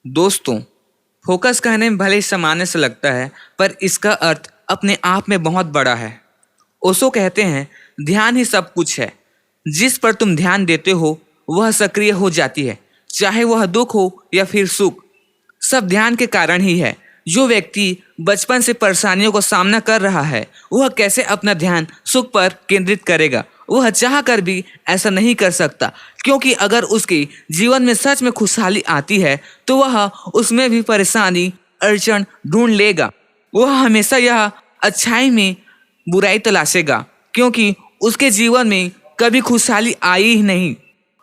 दोस्तों, फोकस कहने में भले ही सामान्य से लगता है, पर इसका अर्थ अपने आप में बहुत बड़ा है। ओशो कहते हैं, ध्यान ही सब कुछ है। जिस पर तुम ध्यान देते हो वह सक्रिय हो जाती है, चाहे वह दुख हो या फिर सुख। सब ध्यान के कारण ही है। जो व्यक्ति बचपन से परेशानियों का सामना कर रहा है, वह कैसे अपना ध्यान सुख पर केंद्रित करेगा? वह चाह कर भी ऐसा नहीं कर सकता, क्योंकि अगर उसके जीवन में सच में खुशहाली आती है तो वह उसमें भी परेशानी अड़चन ढूंढ लेगा। वह हमेशा यह अच्छाई में बुराई तलाशेगा, क्योंकि उसके जीवन में कभी खुशहाली आई ही नहीं,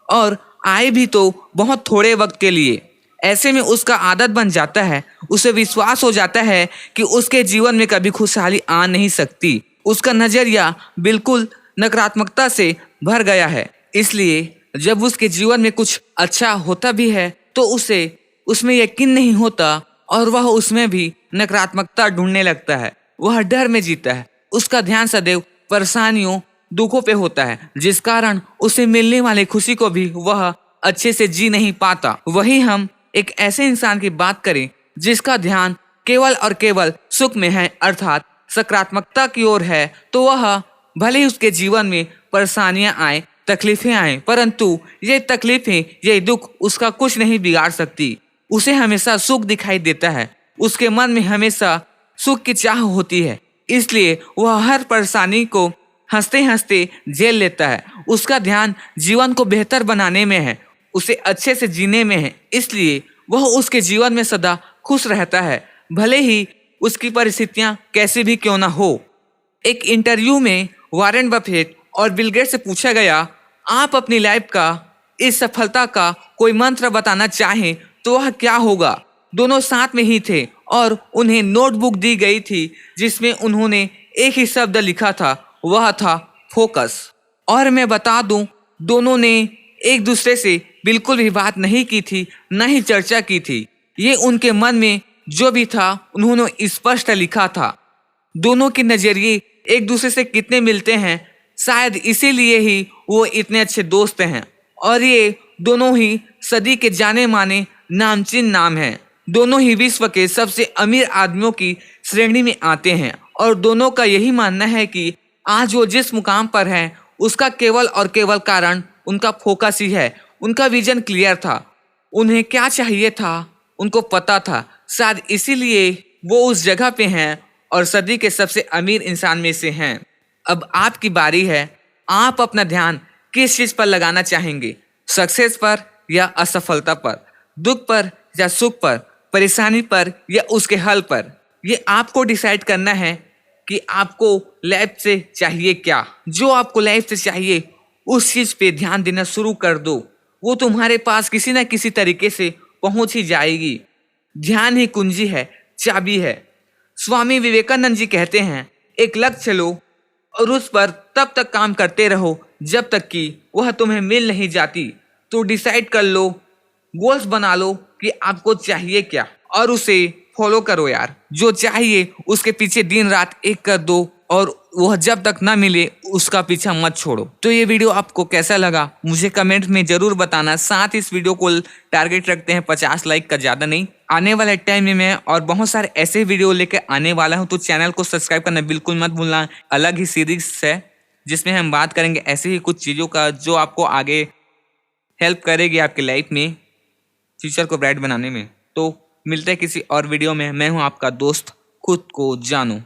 और आए भी तो बहुत थोड़े वक्त के लिए। ऐसे में उसका आदत बन जाता है, उसे विश्वास हो जाता है कि उसके जीवन में कभी खुशहाली आ नहीं सकती। उसका नजरिया बिल्कुल नकारात्मकता से भर गया है। इसलिए जब उसके जीवन में कुछ अच्छा होता भी है तो उसे उसमें यकीन नहीं होता, और वह उसमें भी नकारात्मकता ढूंढने लगता है। वह डर में जीता है। उसका ध्यान सदैव परेशानियों दुखों पे होता है, जिस कारण उसे मिलने वाली खुशी को भी वह अच्छे से जी नहीं पाता। वही हम एक ऐसे इंसान की बात करें जिसका ध्यान केवल और केवल सुख में है, अर्थात सकारात्मकता की ओर है, तो वह भले ही उसके जीवन में परेशानियां आए, तकलीफें आए, परंतु ये तकलीफें, ये दुख उसका कुछ नहीं बिगाड़ सकती। उसे हमेशा सुख दिखाई देता है। उसके मन में हमेशा सुख की चाह होती है, इसलिए वह हर परेशानी को हंसते हंसते झेल लेता है। उसका ध्यान जीवन को बेहतर बनाने में है, उसे अच्छे से जीने में है, इसलिए वह उसके जीवन में सदा खुश रहता है, भले ही उसकी परिस्थितियां कैसी भी क्यों ना हो। एक इंटरव्यू में वॉरेन बफेट और बिल गेट्स से पूछा गया, आप अपनी लाइफ का इस सफलता का कोई मंत्र बताना चाहें तो वह क्या होगा? दोनों साथ में ही थे और उन्हें नोटबुक दी गई थी जिसमें उन्होंने एक ही शब्द लिखा था, वह था फोकस। और मैं बता दूं, दोनों ने एक दूसरे से बिल्कुल भी बात नहीं की थी, न ही चर्चा की थी। ये उनके मन में जो भी था उन्होंने स्पष्ट लिखा था। दोनों के नजरिए एक दूसरे से कितने मिलते हैं, शायद इसीलिए ही वो इतने अच्छे दोस्त हैं। और ये दोनों ही सदी के जाने माने नामचीन नाम हैं। दोनों ही विश्व के सबसे अमीर आदमियों की श्रेणी में आते हैं, और दोनों का यही मानना है कि आज वो जिस मुकाम पर हैं उसका केवल और केवल कारण उनका फोकस ही है। उनका विजन क्लियर था, उन्हें क्या चाहिए था उनको पता था, शायद इसीलिए वो उस जगह पे हैं और सदी के सबसे अमीर इंसान में से हैं। अब आपकी बारी है, आप अपना ध्यान किस चीज पर लगाना चाहेंगे? सक्सेस पर या असफलता पर, दुख पर या सुख पर, परेशानी पर या उसके हल पर? ये आपको डिसाइड करना है कि आपको लाइफ से चाहिए क्या। जो आपको लाइफ से चाहिए उस चीज पे ध्यान देना शुरू कर दो, वो तुम्हारे पास किसी ना किसी तरीके से पहुंच ही जाएगी। ध्यान ही कुंजी है, चाबी है। स्वामी विवेकानंद जी कहते हैं, एक लक्ष्य लो और उस पर तब तक काम करते रहो जब तक कि वह तुम्हें मिल नहीं जाती। तो डिसाइड कर लो, गोल्स बना लो कि आपको चाहिए क्या, और उसे फॉलो करो यार। जो चाहिए उसके पीछे दिन रात एक कर दो, और वह जब तक ना मिले उसका पीछा मत छोड़ो। तो ये वीडियो आपको कैसा लगा मुझे कमेंट में जरूर बताना। साथ इस वीडियो को टारगेट रखते हैं 50 लाइक का, ज़्यादा नहीं। आने वाले टाइम में मैं और बहुत सारे ऐसे वीडियो लेकर आने वाला हूँ, तो चैनल को सब्सक्राइब करना बिल्कुल मत भूलना। अलग ही सीरीज है जिसमें हम बात करेंगे ऐसे ही कुछ चीज़ों का जो आपको आगे हेल्प करेगी आपकी लाइफ में, फ्यूचर को ब्राइट बनाने में। तो मिलते हैं किसी और वीडियो में। मैं हूँ आपका दोस्त, खुद को जानो।